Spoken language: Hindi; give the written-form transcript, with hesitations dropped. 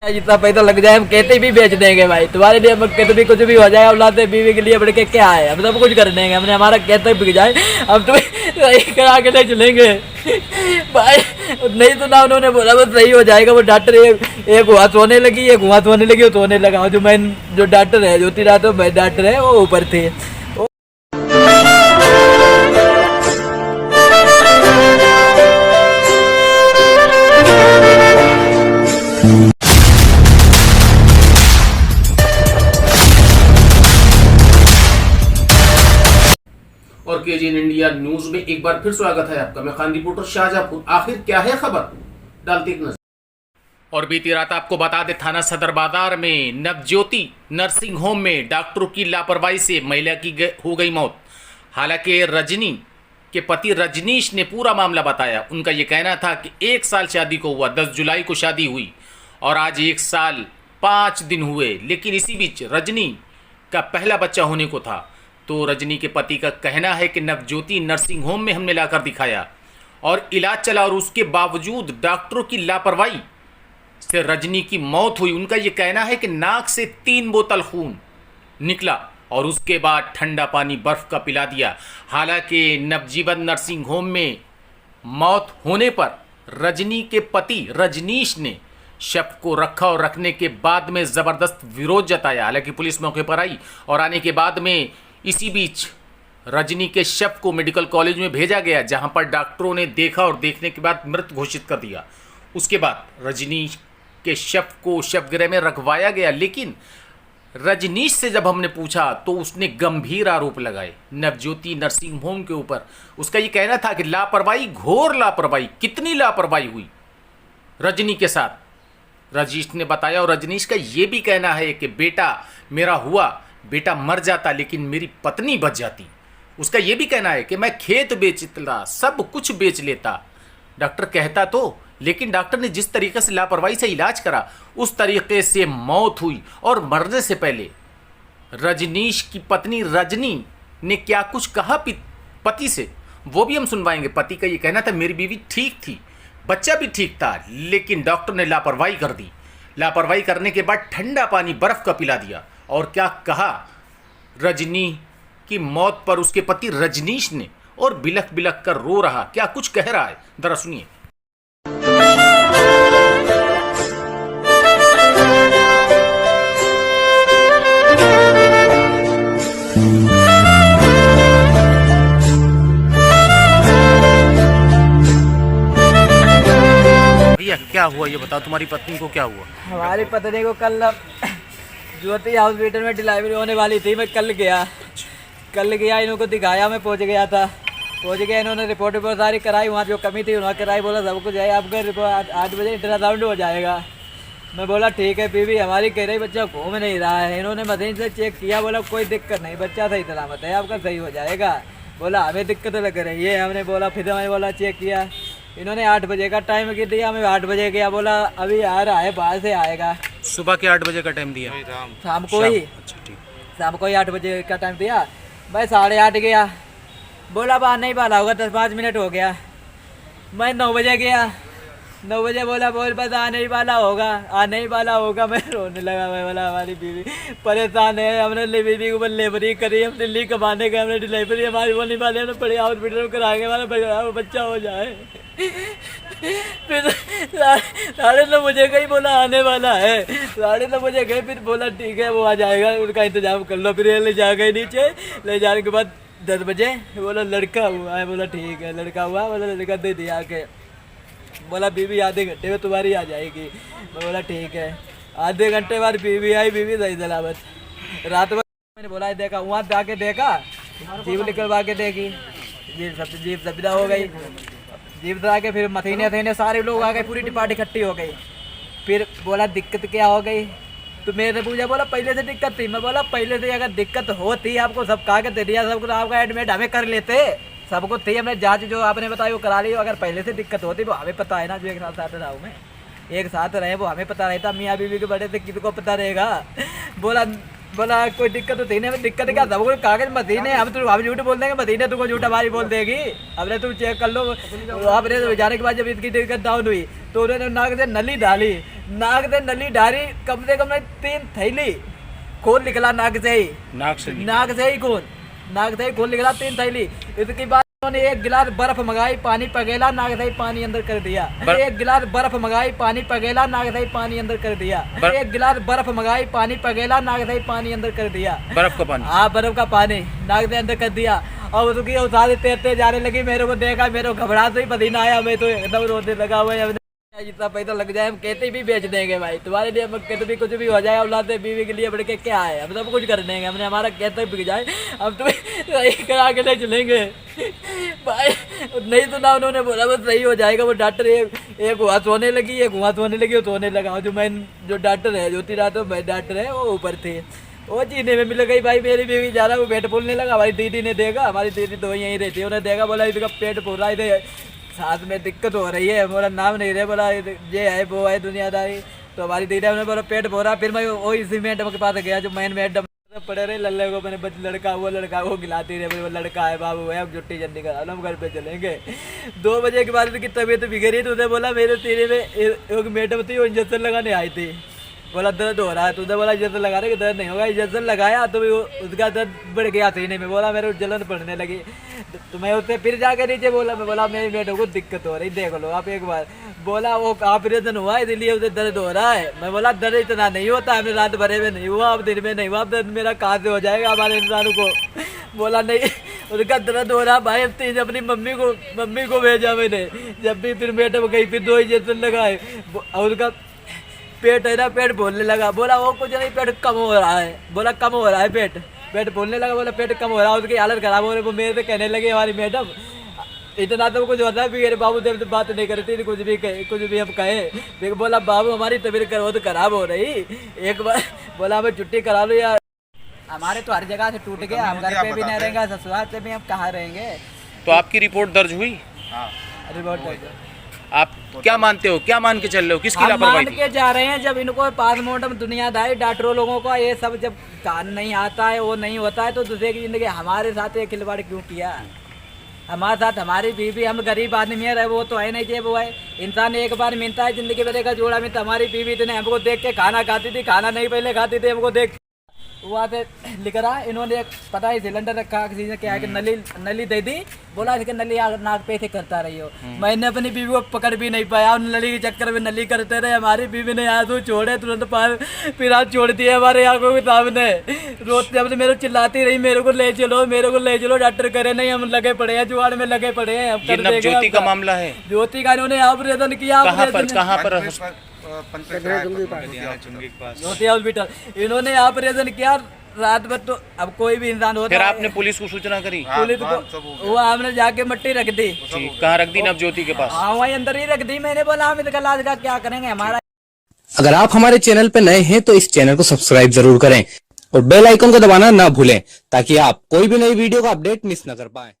जितना पैसा लग जाए हम कहते भी बेच देंगे भाई तुम्हारे लिए। हम कहते भी कुछ भी हो जाए औलाद बीवी के लिए बढ़ के क्या है, हम सब कुछ कर देंगे। हमने हमारा कहते बिक जाए हम तुम्हें सही करा के ले चलेंगे भाई। नहीं तो ना उन्होंने बोला वो सही हो जाएगा। वो डॉक्टर एक हुआ सोने लगी, एक हुआ सोने लगी, वो सोने लगा। जो मैं जो डॉक्टर है ज्योति रात मैं डॉक्टर है वो ऊपर थे। और केजीएन इंडिया न्यूज में एक बार फिर स्वागत है आपका। मैं खान रिपोर्टर शाहजहांपुर। आखिर क्या है खबर, डालते एक नजर। और बीती रात आपको बता दें, थाना सदर बाजार में नवज्योति नर्सिंग होम में डॉक्टरों की लापरवाही से महिला की हो गई मौत। हालांकि रजनी के पति रजनीश ने पूरा मामला बताया। उनका यह कहना था कि 1 साल शादी को हुआ, 10 जुलाई को शादी हुई और आज 1 साल 5 दिन हुए, लेकिन इसी बीच रजनी का पहला बच्चा होने को था। तो रजनी के पति का कहना है कि नवज्योति नर्सिंग होम में हमने लाकर दिखाया और इलाज चला और उसके बावजूद डॉक्टरों की लापरवाही से रजनी की मौत हुई। उनका यह कहना है कि नाक से 3 बोतल खून निकला और उसके बाद ठंडा पानी बर्फ का पिला दिया। हालांकि नवजीवन नर्सिंग होम में मौत होने पर रजनी के पति रजनीश ने शव को रखा और रखने के बाद में ज़बरदस्त विरोध जताया। हालांकि पुलिस मौके पर आई और आने के बाद में इसी बीच रजनी के शव को मेडिकल कॉलेज में भेजा गया, जहां पर डॉक्टरों ने देखा और देखने के बाद मृत घोषित कर दिया। उसके बाद रजनी के शव को शवगृह में रखवाया गया। लेकिन रजनीश से जब हमने पूछा तो उसने गंभीर आरोप लगाए नवज्योति नर्सिंग होम के ऊपर। उसका ये कहना था कि लापरवाही, घोर लापरवाही, कितनी लापरवाही हुई रजनी के साथ। रजनीश ने बताया और रजनीश का ये भी कहना है कि बेटा मेरा हुआ, बेटा मर जाता लेकिन मेरी पत्नी बच जाती। उसका यह भी कहना है कि मैं खेत बेचता, सब कुछ बेच लेता, डॉक्टर कहता तो, लेकिन डॉक्टर ने जिस तरीके से लापरवाही से इलाज करा उस तरीके से मौत हुई। और मरने से पहले रजनीश की पत्नी रजनी ने क्या कुछ कहा पति से, वो भी हम सुनवाएंगे। पति का ये कहना था मेरी बीवी ठीक थी, बच्चा भी ठीक था, लेकिन डॉक्टर ने लापरवाही कर दी। लापरवाही करने के बाद ठंडा पानी बर्फ का पिला दिया। और क्या कहा रजनी की मौत पर उसके पति रजनीश ने, और बिलख बिलख कर रो रहा। क्या कुछ कह रहा है, जरा सुनिए। भैया क्या हुआ ये बताओ, तुम्हारी पत्नी को क्या हुआ? हमारी पत्नी को कल ज्योति हॉस्पिटल में डिलीवरी होने वाली थी। मैं कल गया इनको दिखाया, मैं पहुंच गया था। पहुंच गया, इन्होंने रिपोर्ट सारी कराई, वहाँ जो कमी थी उन्होंने कराई। बोला सब कुछ है, आपका रिपोर्ट 8 बजे अल्ट्रासाउंड हो जाएगा। मैं बोला ठीक है। बीवी हमारी कह रही बच्चा घूम नहीं रहा है। इन्होंने मशीन से चेक किया, बोला कोई दिक्कत नहीं, बच्चा सही सलामत है, आपका सही हो जाएगा। बोला हमें दिक्कत लग रही है। हमने बोला फिर हमें बोला चेक किया। इन्होंने 8 बजे का टाइम दिया, मैं 8 बजे गया। बोला अभी आ रहा है, बाहर से आएगा। सुबह के 8 बजे का टाइम दिया, शाम को ही। अच्छा ठीक। शाम को ही 8 बजे का टाइम दिया। मैं 8:30 गया, बोला बाहर नहीं वाला होगा, 10-5 मिनट हो गया। मैं 9 बजे गया, 9 बजे बोला बोल बस आने ही वाला होगा। मैं रोने लगा। मैं बोला हमारी बीवी परेशान है, हमने बीवी को डिलीवरी करी, हम दिल्ली कमाने गए, हमने डिलीवरी हमारी वो नहीं वाले, हमने बड़े हॉस्पिटल में कराएंगे, हमारा बच्चा हो जाए। फिर 9:30 बजे गई, बोला आने वाला है। 9:30 बजे गए, फिर बोला ठीक है वो आ जाएगा, उनका इंतजाम कर लो। फिर ले जा गए नीचे, ले जाने के बाद 10 बजे बोला लड़का हुआ है। बोला ठीक है लड़का हुआ, बोला लड़का दे दिया के। बोला बीवी आधे घंटे में तुम्हारी आ जाएगी। मैं बोला ठीक है। आधे घंटे बाद बीवी आई, बीवी सही सलामत। रात में मैंने बोला देखा, वहाँ जाके देखा, जीव निकलवा के देखी, जीव सबिदा हो गई। जीव आ के फिर मथीने सारे लोग आ गए, पूरी डिपार्ट इकट्ठी हो गई। फिर बोला दिक्कत क्या हो गई, तो मेरे पूछा, बोला पहले से दिक्कत थी। मैं बोला पहले से अगर दिक्कत होती आपको सब कागज दे दिया, सब कुछ आपका एडमिट हमें कर लेते, सब कुछ थी, हमने जांच जो आपने बताई वो करा ली। अगर पहले से दिक्कत होती वो हमें पता है ना, जो एक साथ रहा हूँ मैं, एक साथ रहे वो हमें पता रहता। मियाँ बीवी के बड़े से किसी को पता रहेगा। बोला कोई दिक्कत तो थी नहीं। दिक्कत क्या, सब कुछ कागज मशीन है, हम झूठ बोल देंगे, मशीन है तुमको झूठ हमारी बोल देगी। हमने तुम चेक कर लो। आपने जाने के बाद जब इसकी दिक्कत डाउन हुई तो उन्होंने नाक से नली डाली, नाक से नली डारी कम से कम 3 थैली खून निकला नाक से ही, नाक से ही खून निकला 3 थैली। इसके बाद उन्होंने 1 गिलास बर्फ मंगाई, पानी पगेला, नाक से ही पानी अंदर कर दिया। 1 गिलास बर्फ मंगाई, पानी पगेला, नाक से ही पानी अंदर कर दिया। 1 गिलास बर्फ मंगाई, पानी पगेला, नाक से ही पानी अंदर कर दिया। बर्फ का पानी? हाँ, बर्फ का पानी नाक से अंदर कर दिया। और उसकी उसारे तैरते जाने लगी। मेरे को देखा, मेरे को घबराहट से ही पसीना आया। मैं तो एकदम रोने लगा हुआ है। जितना पैसा लग जाए हम कहते भी बेच देंगे भाई, तुम्हारे लिए। हम कहते भी कुछ भी हो जाए, औलादे बीवी के लिए बढ़ के क्या है, हम सब कुछ कर देंगे। हमने हमारा कहते बिक जाए, हम तुम्हें सही करा के ले चलेंगे भाई। नहीं तो ना, उन्होंने बोला बस सही हो जाएगा। वो डॉक्टर एक हुआ सोने लगी, एक हुआ सोने लगी, वो सोने लगा। जो डॉक्टर है, ज्योति रात में डॉक्टर है, वो ऊपर थे। वो जीने में मिल गई भाई। मेरी बीवी जा रहा, वो पेट फूलने लगा। हमारी दीदी ने देखा, हमारी दीदी तो यहीं रहती है, उन्हें देखा, बोला इसका पेट फूल रहा है, साथ में दिक्कत हो रही है। बोला नाम नहीं रहे, बोला ये है वो है दुनियादारी। तो हमारी दीदी ने बोला पेट भो रहा। फिर मैं वही इसी मैडम के पास गया, जो मैन मैडम पड़े रहे लल्ले को। मैंने लड़का वो खिलाती रहे, वो लड़का है बाबू है, अब छुट्टी जल्दी करा लो, हम घर पे चलेंगे। 2 बजे के बाद उसकी तबीयत बिगड़ी। तो उसने बोला मेरे सीने में एक मैडम थी, वो इंजेक्शन लगाने आई थी। बोला दर्द हो रहा है, तुझे बोला इंजेक्शन लगा रहे कि दर्द नहीं होगा। इंजेक्शन लगाया तो उसका दर्द बढ़ गया सीने में। बोला मेरे को जलन पड़ने लगी। तो मैं उससे फिर जाकर नीचे बोला, मैं बोला मेरी बेटों को दिक्कत हो रही, देख लो आप एक बार। बोला वो ऑपरेशन हुआ इसलिए उसे दर्द हो रहा है। मैं बोला दर्द इतना नहीं होता, हमने रात भरे में नहीं हुआ, अब दिन में नहीं हुआ, अब दर्द मेरा कहाँ से हो जाएगा हमारे इंसानों को। बोला नहीं, उसका दर्द हो रहा भाई। अब अपनी मम्मी को भेजा मैंने। जब भी फिर मैडम गई, फिर 2 इंजेक्शन लगाए और उसका पेट है ना, पेट बोलने लगा। बोला वो कुछ नहीं, पेट कम हो रहा है। बोला कम हो रहा है पेट बोलने लगा। बोला पेट कम हो रहा है, उसकी हालत खराब हो रही है। वो मेरे से कहने लगे हमारी मैडम, इतना तो कुछ होता है भी, बाबू देव तो बात नहीं करती, कुछ भी हम कहे। बोला बाबू हमारी तबीयत तो खराब हो रही, एक बार बोला हमें छुट्टी करा लो यार। हमारे तो हर जगह से टूट गया, हम घर पे भी नहीं रहेंगे, ससुराल से भी हम कहाँ रहेंगे। तो आपकी रिपोर्ट दर्ज हुई? हाँ, रिपोर्ट दर्ज। आप क्या मानते हो, क्या मान के चल रहे हो, किसकी लापरवाही मान के जा रहे हैं? जब इनको पासपोर्टम दुनियादारी डॉक्टरों लोगों का ये सब जब कान नहीं आता है, वो नहीं होता है, तो दूसरे की जिंदगी हमारे साथ ये खिलवाड़ क्यों किया? हमारे साथ हमारी बीवी, हम गरीब आदमी है, वो तो है नहीं चाहिए, वो है इंसान एक बार मिलता है जिंदगी में, देखा जोड़ा मिलता। हमारी बीवी इतने हमको देख के खाना खाती थी, खाना नहीं पहले खाती थी, हमको देख वहाँ पे लिख रहा। इन्होंने पता है सिलेंडर रखा, किसी ने क्या है कि नली दे दी। बोला इसके नली नाक पे से करता रही हो। मैंने अपनी बीवी को पकड़ भी नहीं पाया, उन नली के चक्कर में नली करते रहे। हमारी बीवी ने आंसू छोड़े तुरंत, फिर हाथ छोड़ दिए हमारे आंखों के सामने। रोते अपने मेरे को चिल्लाती रही, मेरे को ले चलो डॉक्टर करे नहीं, हम लगे पड़े हैं, जुगाड़ में लगे पड़े हैं। ज्योति का मामला है, ज्योति का इन्होंने ऑपरेशन किया। कहाँ पर? ज्योति हॉस्पिटल इन्होंने ऑपरेशन किया रात भर। तो अब कोई भी इंसान होता है। फिर आपने पुलिस को सूचना करी? पुलिस को वो हमने जाके मट्टी रख दी। कहाँ रख दी? नवज्योति के पास? हाँ, वहीं अंदर ही रख दी। मैंने बोला हम इसका इलाज का क्या करेंगे हमारा। अगर आप हमारे चैनल पर नए हैं तो इस चैनल को सब्सक्राइब जरूर करें और बेल आइकन को दबाना ना भूलें, ताकि आप कोई भी नई वीडियो का अपडेट मिस न कर पाएं।